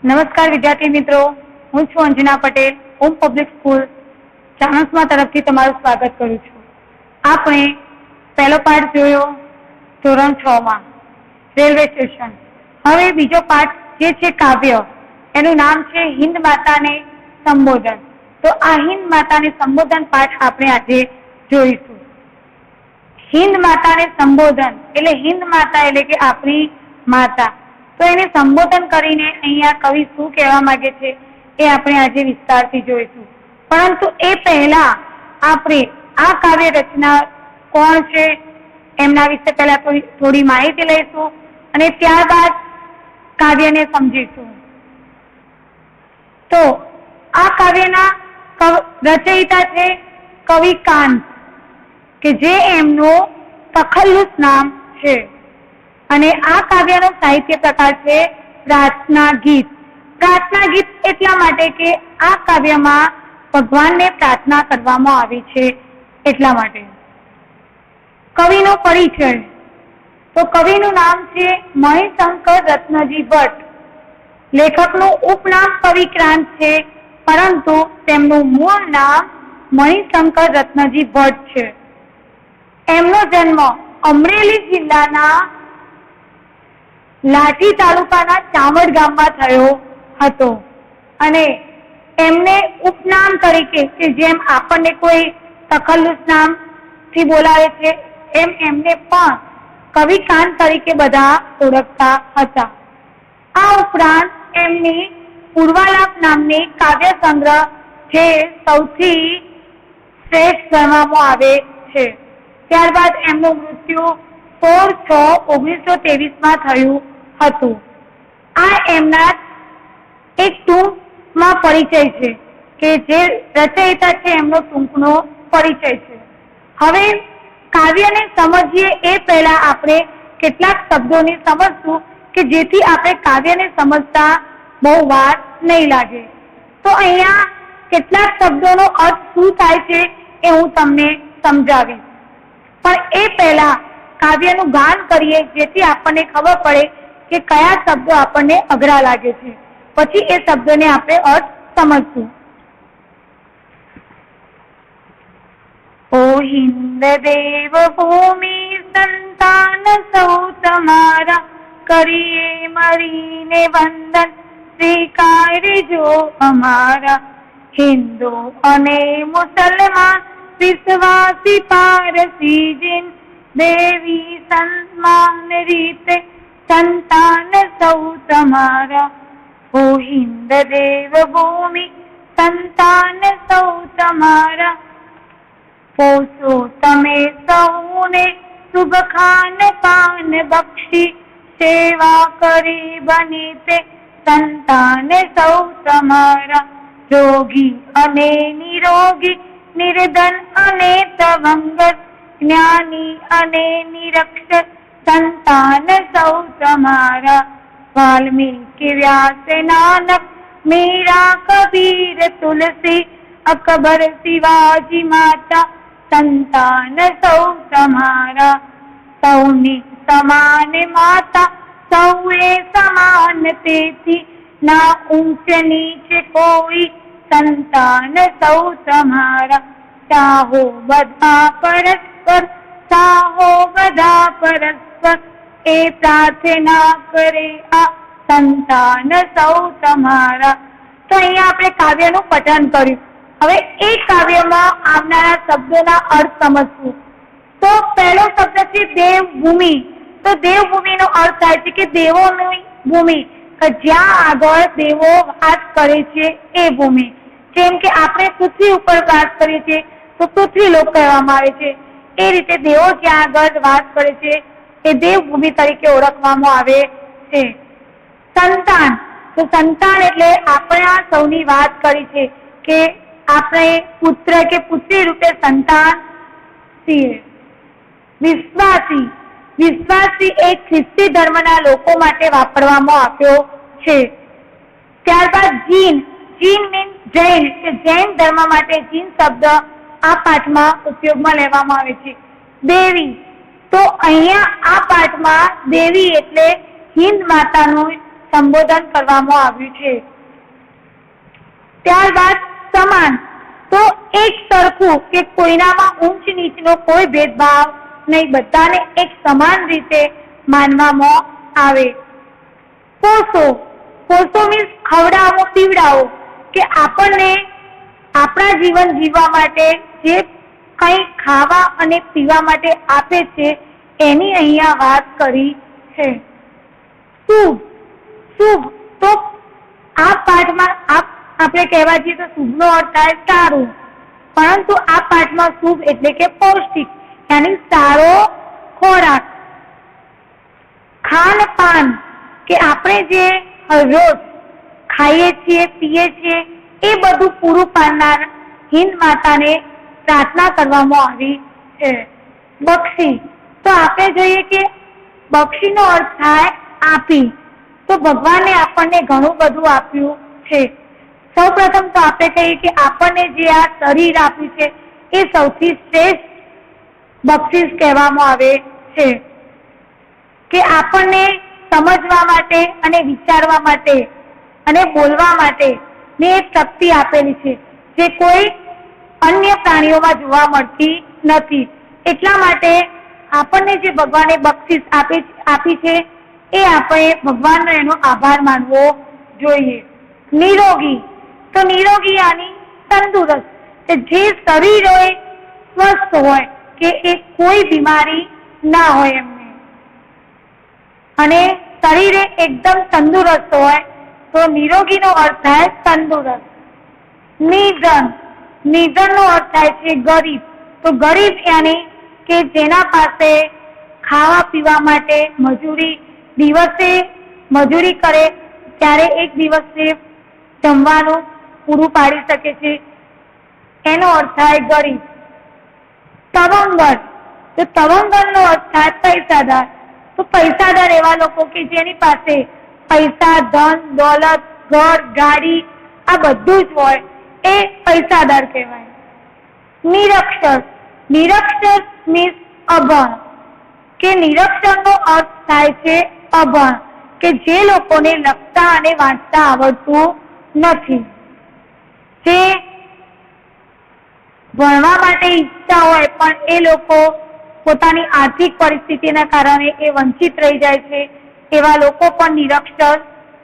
નમસ્કાર વિદ્યાર્થી મિત્રો, હું છું અંજના પટેલ. ઓમ પબ્લિક સ્કૂલ ચાણસ્મા તરફથી તમારું સ્વાગત કરું છું. આપણે પહેલો પાઠ જોયો ધોરણ 6 માં રેલવે સ્ટેશન. હવે બીજો પાઠ જે છે કાવ્ય, એનું નામ છે હિન્દ માતાને સંબોધન. તો આ હિન્દ માતાને સંબોધન પાઠ આપણે આજે જોઈશું. હિન્દ માતાને સંબોધન એટલે હિન્દ માતા એટલે કે આપણી માતા. તો એને સંબોધન કરીને અહીંયા કવિ શું કહેવા માંગે છે એ આપણે આજે વિસ્તારથી જોઈશું. પરંતુ એ પહેલા આપણે આ કાવ્ય રચના કોણ છે એમના વિશે પહેલા થોડી માહિતી લઈશું અને ત્યારબાદ કાવ્યને સમજીશું. તો આ કાવ્યના રચયિતા છે કવિ કાંત, કે જે એમનું તખલ્લુસ નામ છે. અને આ કાવ્યનો સાહિત્ય પ્રકાર છે પ્રાર્થના ગીત. પ્રાર્થના ગીત એટલા માટે કે આ કાવ્યમાં ભગવાનને પ્રાર્થના કરવામાં આવી છે એટલા માટે. કવિનો પરિચય. તો કવિનું નામ છે મણિશંકર રત્નજી ભટ્ટ. લેખકનું ઉપનામ કવિ ક્રાંત છે, પરંતુ તેમનું મૂળ નામ મણિશંકર રત્નજી ભટ્ટ છે. એમનો જન્મ અમરેલી જિલ્લાના લાઠી તાલુકાના ચામડ ગામમાં થયો હતો. અને એમને ઉપનામ તરીકે, કે જેમ આપણને કોઈ તખલ્લુસ નામથી બોલાવે છે, એમ એમને પણ કવિ કાંત તરીકે બધા ઓળખતા હતા. આ ઉપરાંત એમની પૂર્વાલાપ નામની કાવ્ય સંગ્રહ જે સૌથી શ્રેષ્ઠ ગણવામાં આવે છે. ત્યારબાદ એમનું મૃત્યુ 16/6/1923 થયું હતું. આ એમના એક ટૂંકમાં પરિચય છે, કે જે રચયિતા છે એમનો ટૂંકનો પરિચય છે. હવે કાવ્યને સમજીએ એ પહેલા આપણે કેટલાક શબ્દોને સમજશું, કે જેથી આપણે કાવ્યને સમજતા બહુ વાર નહીં લાગે. તો અહીંયા કેટલાક શબ્દોનો અર્થ શું થાય છે એ હું તમને સમજાવીશ. પણ એ પહેલા કાવ્યનું ગાન કરીએ, જેથી આપણને ખબર પડે કે કયા શબ્દો આપણને અઘરા લાગે છે. પછી એ શબ્દોને આપણે અર્થ સમજશું. ઓ હિન્દ દેવ ભૂમિ સંતાન સૌ તમારા, કરીએ મરીને વંદન સ્વીકારજો અમારા. હિન્દુ અને મુસલમાન વિશ્વાસી પારસી જીન, દેવી સન્માન રીતે સંતાન સૌ તમારા. ઓ હિન્દ દેવ ભૂમિ સંતાન સૌ તમારા, પોષો તમે સૌને શુભ ખાન પાન બક્ષી, સેવા કરી બની તે સંતાન સૌ તમારા. રોગી અને નિરોગી, નિર્ધન અને તવંગર, જ્ઞાની અને નિરક્ષર સંતાન સૌ તમારા. વાલ્મીકિ વ્યાસ નાનક, મીરા કબીર તુલસી, અકબર શિવાજી માતા સંતાન સૌ તમારા. સૌની સમાન માતા, સૌએ સમાન તેથી, ના ઊંચ નીચ કોઈ સંતાન સૌ તમારા. ચાહો બધા પરસ્પર, ચાહો બધા પરસ્પર, એ પ્રાર્થના કરે આ સંતાન સૌ તમારા. તો અહીંયા આપણે કાવ્યનું પઠન કર્યું. હવે એ કાવ્યમાં આવનારા શબ્દોના અર્થ સમજશું. તો પહેલો શબ્દ છે દેવભૂમિ. તો દેવભૂમિનો અર્થ થાય છે કે દેવોની ભૂમિ, કે જ્યાં આગળ દેવો વાસ કરે છે એ ભૂમિ. જેમ કે આપણે પૃથ્વી ઉપર વાસ કરીએ છીએ તો પૃથ્વી લોક કહેવામાં આવે છે. એ રીતે દેવો જ્યાં આગળ વાસ કરે છે એ દેવભૂમિ તરીકે ઓળખવામાં આવે છે. સંતાન. તો સંતાન એટલે આપણે આ સૌની વાત કરી છે કે આપણે પુત્ર કે પુત્રી રૂપે સંતાન છીએ. વિશ્વાસી. વિશ્વાસી એ ખ્રિસ્તી ધર્મના લોકો માટે વાપરવામાં આવ્યો છે. ત્યારબાદ જીન. જીન મીન્સ જૈન, કે જૈન ધર્મ માટે જીન શબ્દ આ પાઠમાં ઉપયોગમાં લેવામાં આવે છે. દેવી. તો અહીંયા આ પાઠમાં દેવી એટલે હિન્દ માતાનું સંબોધન કરવામાં આવ્યું છે। ત્યારબાદ સમાન, તો એક સરખું કે કોઈનામાં ઊંચ નીચનો કોઈ ભેદભાવ નહીં, બધાને એક સમાન રીતે માનવામાં આવે। પોષો, પોષો મીન્સ ખવડાવો, પીવડાવો, કે આપણને આપણા જીવન જીવવા માટે જે કંઈ ખાવા અને પીવા માટે આપે છે એની અહીંયા વાત કરી છે। શુભ, શુભ તો આ પાઠમાં આપણે કહેવા જઈએ તો શુભનો અર્થ થાય સારું, પરંતુ આ પાઠમાં શુભ એટલે કે પૌષ્ટિક, યાની સારો ખોરાક। ખાનપાન, કે આપણે જે રોજ ખાઈએ છીએ પીએ છીએ એ બધું પૂરું પાડનાર હિન્દ માતાને પ્રાર્થના કરવામાં આવી છે। બક્ષી, તો આપણે જોઈએ કે બક્ષીનો અર્થ થાય આપી, તો ભગવાને આપણને ઘણું બધું આપ્યું છે। સૌ પ્રથમ તો આપણે કહીએ કે આપણને જે આ શરીર આપ્યું છે એ સૌથી શ્રેષ્ઠ બક્ષિસ કહેવામાં આવે છે, કે આપણને સમજવા માટે અને વિચારવા માટે અને બોલવા માટે ને એક શક્તિ આપેલી છે જે કોઈ અન્ય પ્રાણીઓમાં જોવા મળતી નથી। એટલા માટે આપણને જે ભગવાને બક્ષિસ આપી છે એ આપણે ભગવાનનો એનો આભાર માનવો જોઈએ। નિરોગી, તો નિરોગી યાની તંદુરસ્ત, કે જે શરીર હોય સ્વસ્થ હોય, કે એ કોઈ બીમારી ના હોય એમને, અને શરીરે એકદમ તંદુરસ્ત હોય તો નિરોગીનો અર્થ થાય તંદુરસ્ત। નિર્ધન, નિર્ધનનો અર્થ થાય છે ગરીબ, તો ગરીબ યાની કે જેના પાસે ખાવા પીવા માટે દિવસે મજૂરી કરે ત્યારે એક દિવસે જમવાનું પૂરું પાડી શકે છે, એનો અર્થ થાય ગરીબ। તવંગર, તો તવંગરનો અર્થ થાય પૈસાદાર, તો પૈસાદાર એવા લોકો કે જેની પાસે પૈસા, ધન, દોલત, ઘર, ગાડી આ બધું જ હોય એ પૈસાદાર કહેવાય। નિરક્ષર, નિરક્ષર મીન્સ અભણ, કે નિરક્ષરનો અર્થ થાય છે અભણ, કે જે લોકોને લખતા અને વાંચતા આવડતું નથી, જે ભણવા માટે ઈચ્છા હોય પણ એ લોકો પોતાની આર્થિક પરિસ્થિતિના કારણે એ વંચિત રહી જાય છે, એવા લોકો પણ નિરક્ષર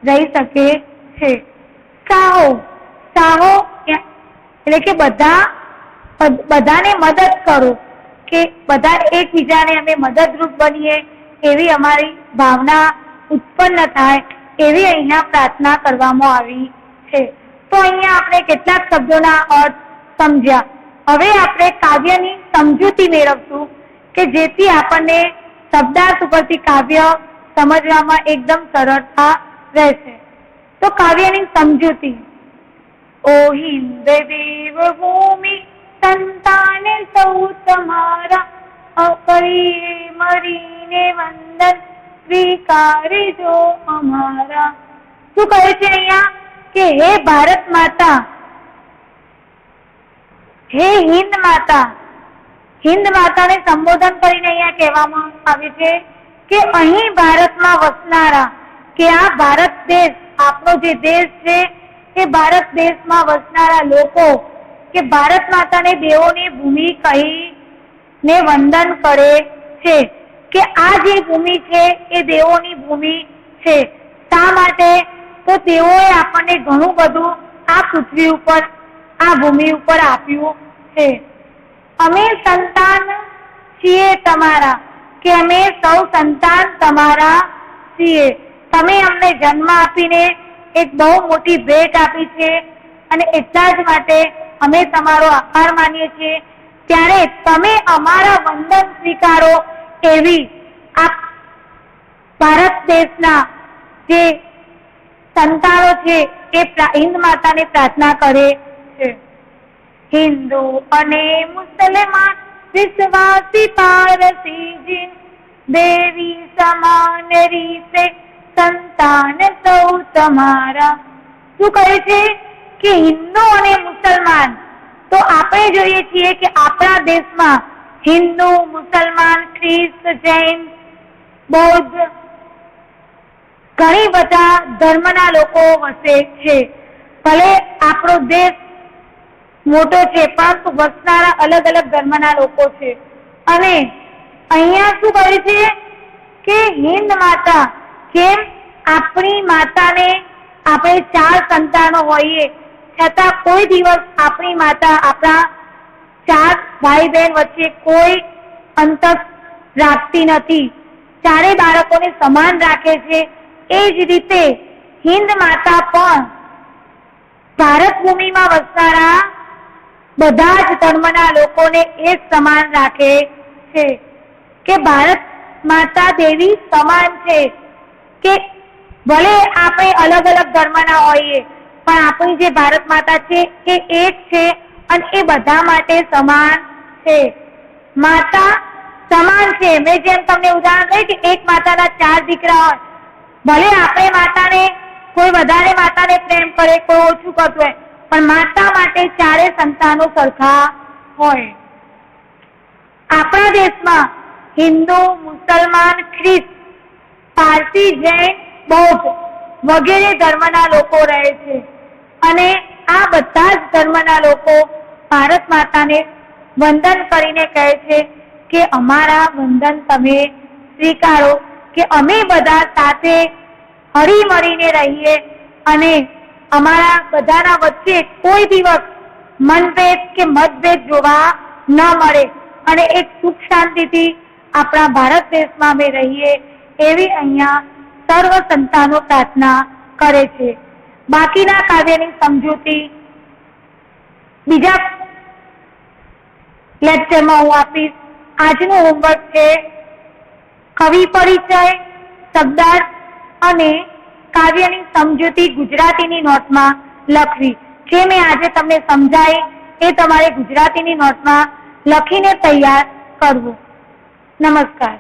રહી શકે છે। સાહો, સાહો એટલે કે બધાને મદદ કરો, કે બધા એકબીજાને અમે મદદરૂપ બનીએ એવી અમારી ભાવના ઉત્પન્ન થાય, એવી અહીંયા પ્રાર્થના કરવામાં આવી છે। તો અહીંયા આપણે કેટલાક શબ્દોના અર્થ સમજ્યા। હવે આપણે કાવ્યની સમજૂતી મેળવશું, કે જેથી આપણને શબ્દાર્થ ઉપરથી કાવ્ય સમજવામાં એકદમ સરળતા રહેશે। તો કાવ્યની સમજૂતી। ઓ હિન્દ દેવભૂમિ સંતાન સૌ તમારા, અકળીએ મરીને વંદન સ્વીકારજો અમારા। શું કહે છે અહીંયા કે હે ભારત માતા, હે હિન્દ માતા, હિન્દ માતાને સંબોધન કરીને અહીંયા કહેવામાં આવે છે કે અહીં ભારતમાં વસનારા, કે આ ભારત દેશ આપણો જે દેશ છે એ ભારત દેશમાં વસનારા લોકો, કે ભારત માતાને દેવોની ભૂમિ કહીને વંદન કરે છે, કે આ જે ભૂમિ છે એ દેવોની ભૂમિ છે। શા માટે? તો તેઓએ આપણને ઘણું બધું આ પૃથ્વી ઉપર, આ ભૂમિ ઉપર આપ્યું છે। અમે સંતાન છીએ તમારા, કે અમે સૌ સંતાન તમારા છીએ। તમે અમને જન્મ આપીને એક બહુ મોટી ભેટ આપી છે, અને એટલા જ માટે અમે તમારો આભાર માનીએ છીએ। ત્યારે તમે અમારા વંદન સ્વીકારો એવી આ ભારત દેશના જે સંતાનો છે એ હિન્દ માતાને પ્રાર્થના કરે છે। હિન્દુ અને મુસલમાન વિશ્વાસી પારસી જીન, દેવી સમાન રીતે સંતાન સૌ તમારા। શું કહે છે કે હિન્દુ અને મુસલમાન, તો આપણે જોઈએ છીએ કે આપણા દેશમાં હિન્દુ, મુસલમાન, ખ્રિસ્ત, જૈન, બૌદ્ધ ઘણી બધા ધર્મના લોકો વસે છે. ભલે આપણો દેશ મોટો છે પરંતુ વસનારા અલગ અલગ ધર્મના લોકો છે. અને અહીંયા શું કહ્યું છે કે હિન્દ માતા, કેમ આપણી માતાને આપણે 4 સંતાનો હોઈએ છતાં કોઈ દિવસ આપણી માતા આપણા 4 ભાઈ બહેન વચ્ચે કોઈ અંતર રાખતી નથી. 4 બાળકોને સમાન રાખે છે. એ જ રીતે હિન્દ માતા પણ ભારત ભૂમિમાં વસનારા બધા જ ધર્મના લોકોને એ સમાન રાખે છે કે ભારત માતા દેવી સમાન છે. કે ભલે આપણે અલગ અલગ ધર્મના હોઈએ પણ આપણી જે ભારત માતા છે એ એક છે અને એ બધા માટે સમાન છે. માતા સમાન છે. મેં જેમ તમને ઉદાહરણ કહ્યું કે એક માતાના 4 દીકરા હોય, ભલે આપણે માતાને કોઈ વધારે માતાને પ્રેમ કરે, કોઈ ઓછું કરતું હોય, પણ માતા માટે 4 સંતાનો સરખા હોય. આપણા દેશમાં હિન્દુ, મુસલમાન, ખ્રિસ્ત, પારસી, જૈન, બૌદ્ધ વગેરે ધર્મના લોકો રહે છે. અને આ બધા જ ધર્મના લોકો ભારત માતાને વંદન કરીને કહે છે કે અમારા વંદન તમે સ્વીકારો, કે અમે બધા સાથે હળી મળીને રહીએ અને અમારા બધાના વચ્ચે કોઈ દિવસ મનભેદ કે મતભેદ જોવા ન મળે અને એક સુખ શાંતિથી આપણા ભારત દેશમાં અમે રહીએ, એવી અહીંયા સર્વ સંતાનો પ્રાર્થના કરે છે. બાકીના કાવ્યની સમજૂતી બીજા લેક્ચરમાં હું આપીશ. આજનું હોમવર્ક છે કવિ પરિચય, શબ્દાર્થ અને કાવ્યની સમજૂતી ગુજરાતીની નોટમાં લખવી. જે મેં આજે તમને સમજાવી એ તમારે ગુજરાતીની નોટમાં લખીને તૈયાર કરવું. નમસ્કાર.